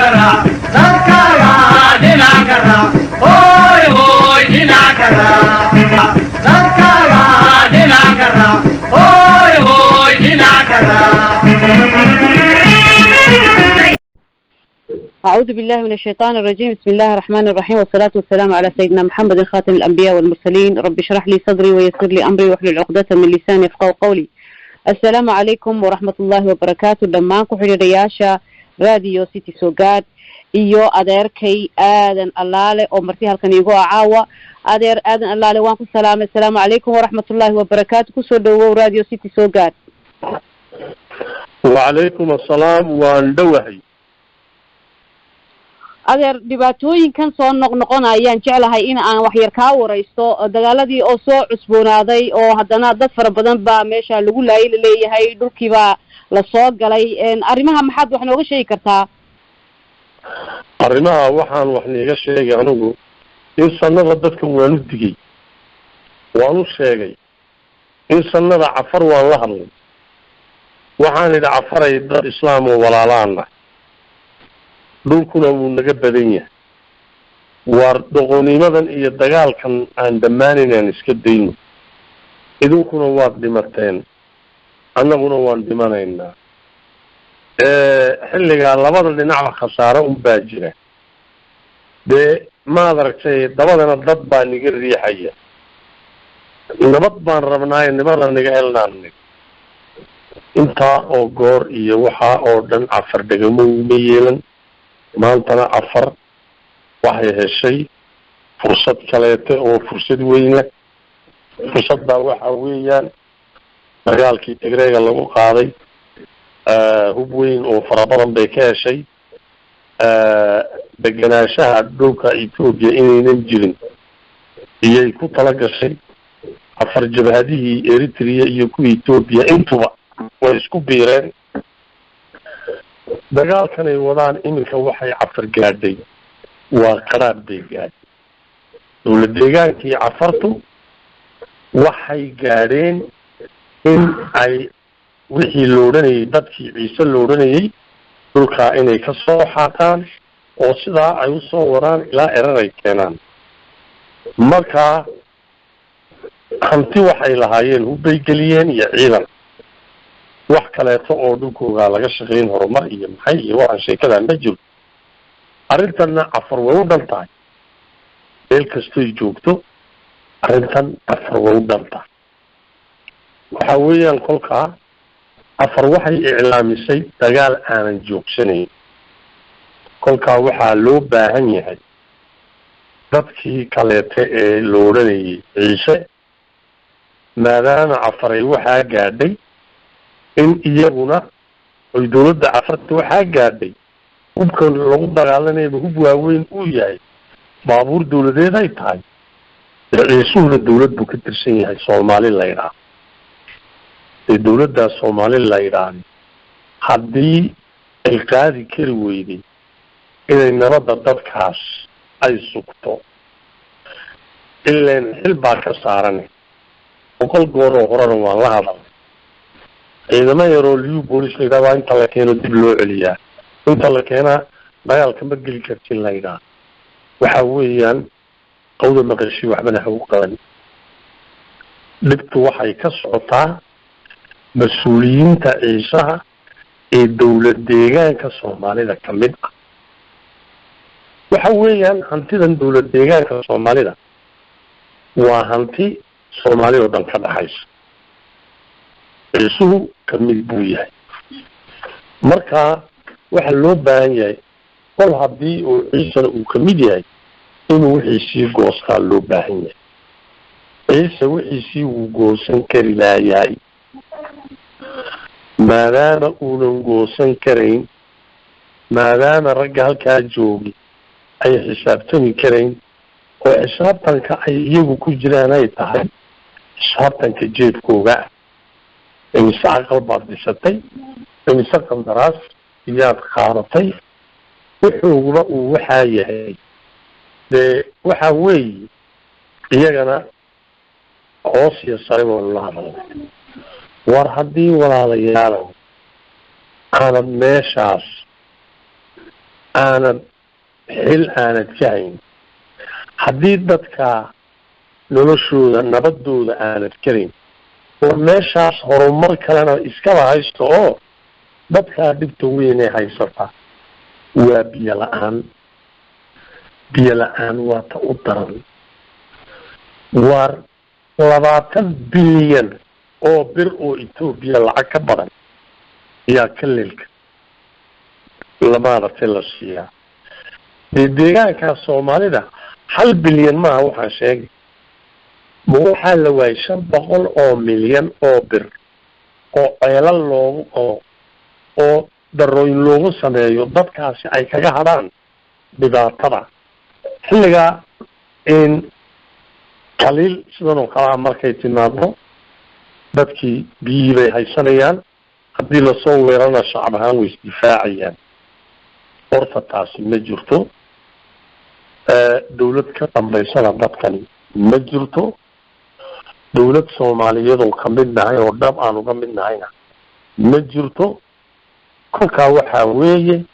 dinakara, dadkaga dinakara, hoy hoy dinakara, dadkaga dinakara, hoy hoy dinakara. أعوذ بالله من الشيطان الرجيم. بسم الله الرحمن الرحيم، والصلاة والسلام على سيدنا محمد خاتم الأنبياء والمرسلين. رب اشرح لي صدري ويسر لي أمري واحلل عقدة من لساني يفقهوا قولي. السلام عليكم ورحمة الله وبركاته. dhammaanku xiriirayaasha radio city soogaad iyo adeerkay aadan allaale oo marti halkan iigu caawa. adeer aadan allaale waan ku salaamay. assalaamu calaykum waraxmatullaahi wabarakaatu. kusoo dhawow radio city soogaad. وعليكم السلام واندوهي. adeer dhibaatooyinkan soo noqnoqonayaan jeclahay in aan waxyar kaa waraysto dagaaladii oo soo cusboonaaday oo haddana dad fara badan baa meesha lagu laayay laleeyahay, dhulkiibaa lasoo galay. arrimaha maxaad wax nooga sheegi kartaa? arrimaha waxaan wax niiga sheegay anigu in sanada dadka waanu digay, waanu sheegay in sanada cafar waan la hadlay. waxaan idhi cafaray dad islaam oo walaalaana, dhulkuna wuu naga badan yahay. waar doqonimadan iyo dagaalkan aan dhammaanaynaan iska dayno. idinkuna waad dhimateen, annaguna waan dhimanaynaa. xilligaa labada dhinacba khasaaro unbaa jira. dee maad aragtay dabadana dad baa niga riixaya. nabad baan rabnaaye nimada niga helnaanay. intaa oo goor iyo waxaa oo dhan cafar dhegamo uma yeelan. maantana cafar waxay heshay fursad kaleete oo fursad weyn leh. fursaddaa waxaa weeyaan dagaalkii tigreega lagu qaaday. hub weyn oo fara badan bay ka heshay. degenaanshaha dhulka Ethiopia inaynan jirin iyay ku tala gashay. afar jabhadihii Eritrea iyo kuwa Ethiopia intuba way isku biireen. dagaalkan ay wadaan iminka waxay cafar gaadhay waa qaraab bay gaadhay. dowlad deegaankii cafartu waxay gaadheen in ay wixii la odhanayay dadkii ciise la odhanayay dhulkaa inay ka soo xaataan oo sidaa ay usoo wadaan ilaa erar ay keenaan. markaa hanti waxay lahaayeen hubbay geliyeen iyo ciidan. wax kaleeto oo dhulkoogaa laga shaqayn horumar iyo maxay iyo waxaan sheekadaa ma jiro. arrintanna cafar way u dhan tahay. meel kastoy joogto arrintan cafar way u dhan tahay. waxa weeyaan kolkaa cafar waxay iclaamisay dagaal aanan joogsanayn. kolkaa waxaa loo baahan yahay dadkii kaleete ee la odhanayay ciise, maadaama cafaray waxaa gaadhay in iyaguna oy dawladda cafarta waxaa gaadhay hubkan lagu dagaalanayaba hub waaweyn uu yahay, baabuur dawladeed ay tahay. ciisuhuna dawlad buu ka tirsan yahay soomaali la yidhaah. dee dawladdaa soomaali la yidhaahda haddii ay qaadi kari weyday inay nabadda dadkaas ay sugto, ileen xil baa ka saaran. boqol goor oo horena waan la hadal. ciidamo yaroo liu boolis la yidhaha waa inta la keeno dib loo celiyaa. inta la keenaa dagaalka ma geli kartin la yidhaha. waxa weeyaan qawda maqashii waxbana ha u qaban. dhibtu waxay ka socotaa mas-uuliyiinta ciisaha ee dawlad deegaanka soomaalida ka mid ah. waxa weeyaan hantidan dawlad deegaanka soomaalida waa hanti soomaali oo dhan ka dhaxaysa. ciisuhu ka mid buu yahay. markaa waxaa loo baahan yahay kol haddii uu ciisana uu ka mid yahay inuu wixiisii goostaa loo baahan yahay. ciise wixiisii wuu goosan kari laayahay. maadaama uunan goosan karayn, maadaama ragga halkaa joogi ay xisaabtami karayn oo xisaabtanka ay iyagu ku jiraan ay tahay xisaabtanka jeedkooga. imise aqal baad dhisatay, imise qandaraas iyaad qaadatay, wuxuuguna uu waxaa yahay. dee waxa weeye iyagana hoos iyo sare baanu la hadalnay. war haddii walaalayaalow aanad meeshaas aanad xil aanad ka hayn, haddii dadka noloshooda nabadooda aanad karayn, oo meeshaas horumar kalena iskaba haysto oo dadkaa dhibta weynay haysata waa biyo la-aan. biyo la-aan waa ta u daran. waa 20 bilyan oo bir oo Ethiopia lacag ka badan ayaa kalilka lamaaragtay la siiyaa. deegaanka Soomaalida 1 bilyan maaha waxaan sheegay, ma waxaa la waayay 500 oo milyan oo bir oo ceelal loogu oo darooyin loogu sameeyo dadkaasi ay kaga hadhaan dhibaatada. xilliga in qaliil sidan oo kala markay timaado dadkii biyihii bay haysanayaan, haddii lasoo weerarana shacab ahaan way isdifaacayaan. horta taasi ma jirto. dawlad ka dambaysana dadkani ma jirto. dawlad Soomaaliyeed ka mid nahay oo dhab aan uga mid nahayna ma jirto. kolkaa waxaa weeye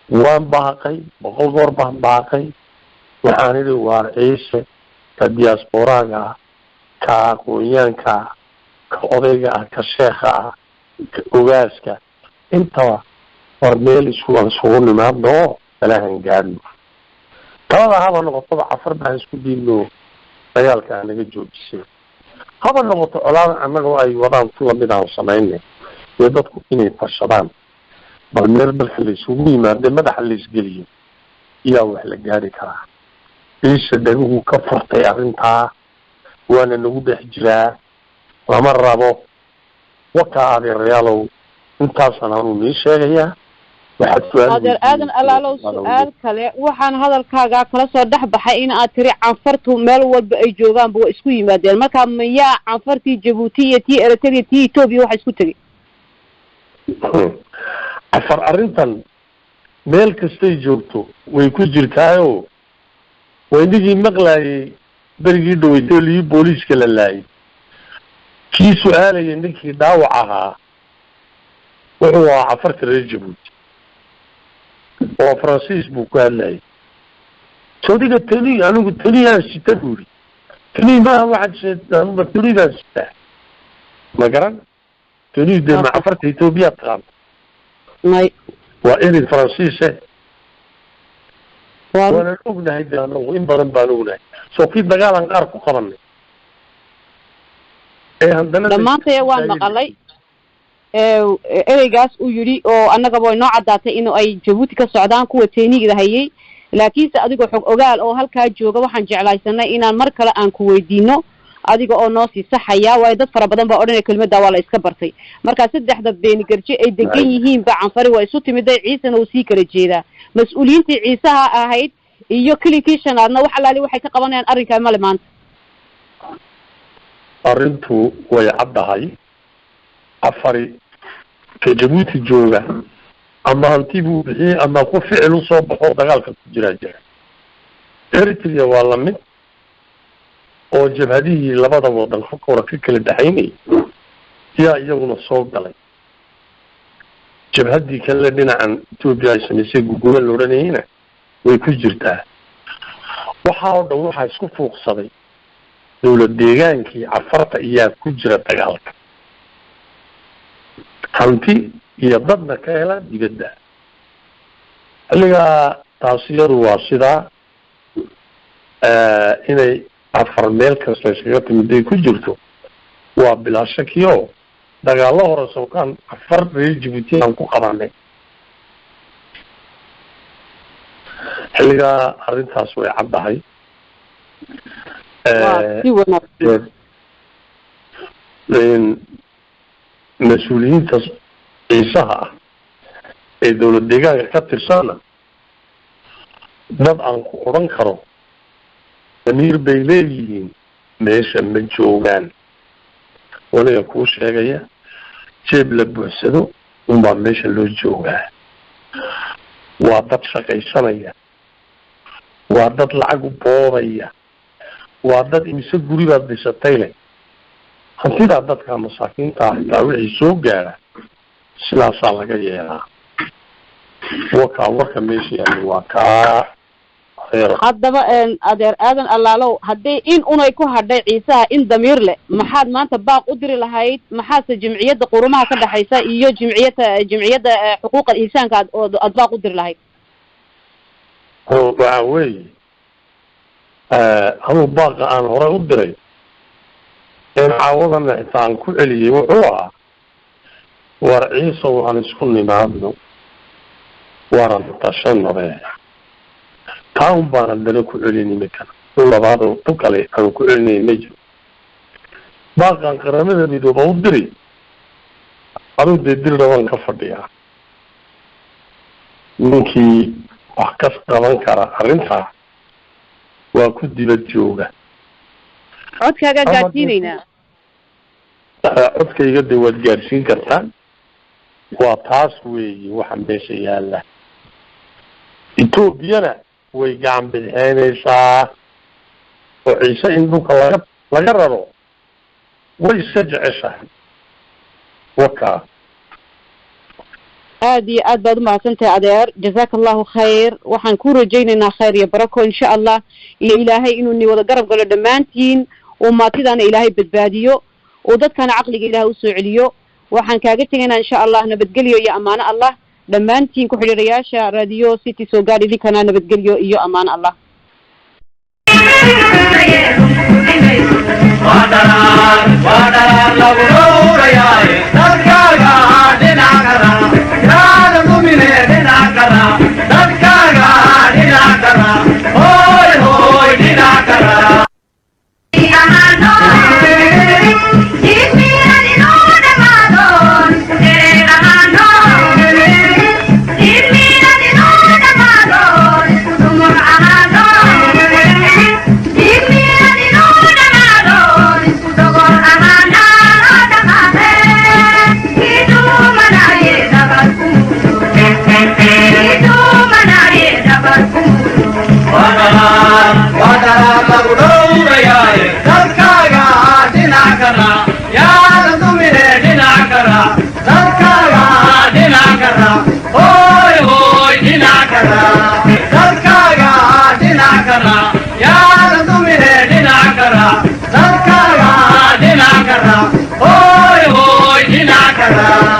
waan baaqay, 100 goor baan baaqay. waxaan idhi waa ciise ka diasporaaga, ka aqoonyaanka, ka odayga ah, ka sheekha ah, ka ogaaska, intaba war meel isugu nimaadno ilaahan gaadhno. talada haba noqotoba cafar baan isku diidno dagaalka anaga joojisay, haba noqoto colaada annagoo ay wadaan kuwa mid aan samaynay ee dadku inay fashadaan. bal meel marka la isugu yimaado madaxa la isgeliyo yaa wax la gaari karaa. ciise dhaguhu ka furtay arrintaa, waana nagu dhex jiraa, lama rabo. wakaa adeerayaalow intaasaan anuu nii sheegayaa. adeer aadan alaalow su-aal kale, waxaan hadalkaaga kala soo dhex baxay in aad tiri canfartu meel walba ay joogaanba waa isku yimaadeen. marka miyaa canfartii Jabuuti iyo tii Eritrea tii Ethiopia waxa isku tegay? afar arrintan meel kastay joogto way ku jirtaayo waynigii maqlaayay berigii dhaweytay booliiska la laayay. kii su-aalayay ninkii dhaawac ahaa wuxuu ahaa cafarta reer Jabuuti oo Faransiis buu ku hadlayay. sodiga tani anigu taniyaan sita buuri, tani maaha waxaad sheegtaa ma tanidaan sitaa ma garan. tani de ma cafarta Ethiopia taqaan may waa inay Faransiise waana ognahay anagu in badan baan ognahay. soo kii dagaalan qaar ku qabanay dhamaantaya waan maqalay ereygaas uu yidhi oo annagaba way noo caddaatay in ay Jabuuti ka socdaan kuwa teeniga hayay. laakiinse adigoo xog ogaal oo halkaa jooga waxaan jeclaysanay inaan mar kale aan ku weydiino adiga oo noo sii saxaya, waayo dad fara badan baa odhanaya kelmadda waa la iska bartay. marka 3 beeni garje ay degan yihiin ba canfari waa isu timiday, ciisana uu sii kala jeedaa. mas-uuliyiintii ciisaha ahayd iyo kilinkii shanaadna wax alaali waxay ka qabanayaan arrinkaa male maanta. arrintu way caddahay. afari ka Jabuuti jooga ama hanti buu bixiyey ama ku ficil u soo baxo dagaalka ku jira. Eritrea waa la mid oo jabhadihii labada wadan ka kala dhaxaynay yaa iyaguna soo galay. jabhadii kale dhinacan Ethiopia ay samaysay gugulo looranayna way ku jirtaa. waxaa oo dhan waxaa isku fuuqsaday dawlad deegaankii cafarta iyaa ku jira dagaalka. hanti iyo dadna ka hela dibadda. xilligaa taasiyadu waa sidaa inay afar meel kasta iskaga timiday ku jirto waa bilaa shakiyo dagaallo hore sookaan afar reer Jabuuti aan ku qabanay. xilligaa arrintaas way caddahay. mas-uuliyiinta ciisaha ah ee dawlad deegaanka ka tirsana dad aan ku odhan karo damiir bay leeyihiin meesha ma joogaan. waliga kuu sheegaya jeeb la buuxsado unbaa meesha loo joogaa. waa dad shaqaysanaya, waa dad lacag u boobaya, waa dad imise guri baad dhisatay leh. hantidaa dadka masaakiinta ah xitaa wixii soo gaara sidaasaa laga yeelaa. warka meesha yaali waa kaa haddaba adeer aadan allaalow haddii in unay ku hadhay ciisaha in damiir leh maxaad maanta baaq u diri lahayd maxaase jimciyadda qurumaha ka dhaxaysa iyo jimciyadda xuquuqa insaanka aad baaq u diri lahayd waxa weeye anuu baaqa aan horey u diray in caawadana xitaa aan ku celiyey wuxuu ahaa war ciisow aan isku nimaadno waran tashanore taa un baan haddana ku celin iminkana labaad tu kale aan ku celinay ma jiro baaqaan qaramada midooba u diri aduu dee dirna waan ka fadhiyaa ninkii wax ka qaban kara arrintaa waa ku dibad jooga codkaaga gaadsiinaynaa codkayga dee waad gaadhsiin kartaa waa taas weeye waxa meesha yaalla etoobiyana way gacan bidxeynaysaa oo ciise in dhulka laga raro way iska jeceshahay wakaa aad iyo aad baad umahadsantahay adeer jazaaka allahu khayr waxaan ku rajaynaynaa khayr iyo barako insha allah iyo ilaahay inuu ni wada garab galo dhammaantiin oo maatidaana ilaahay badbaadiyo oo dadkana caqliga ilaahay usoo celiyo waxaan kaaga tegaynaa insha allah nabadgelyo iyo ammaano allah dhammaantiin ku xidhiirayaasha radio city soo gaadh idinkana nabadgelyo iyo ammaano allah Hoy, hoy,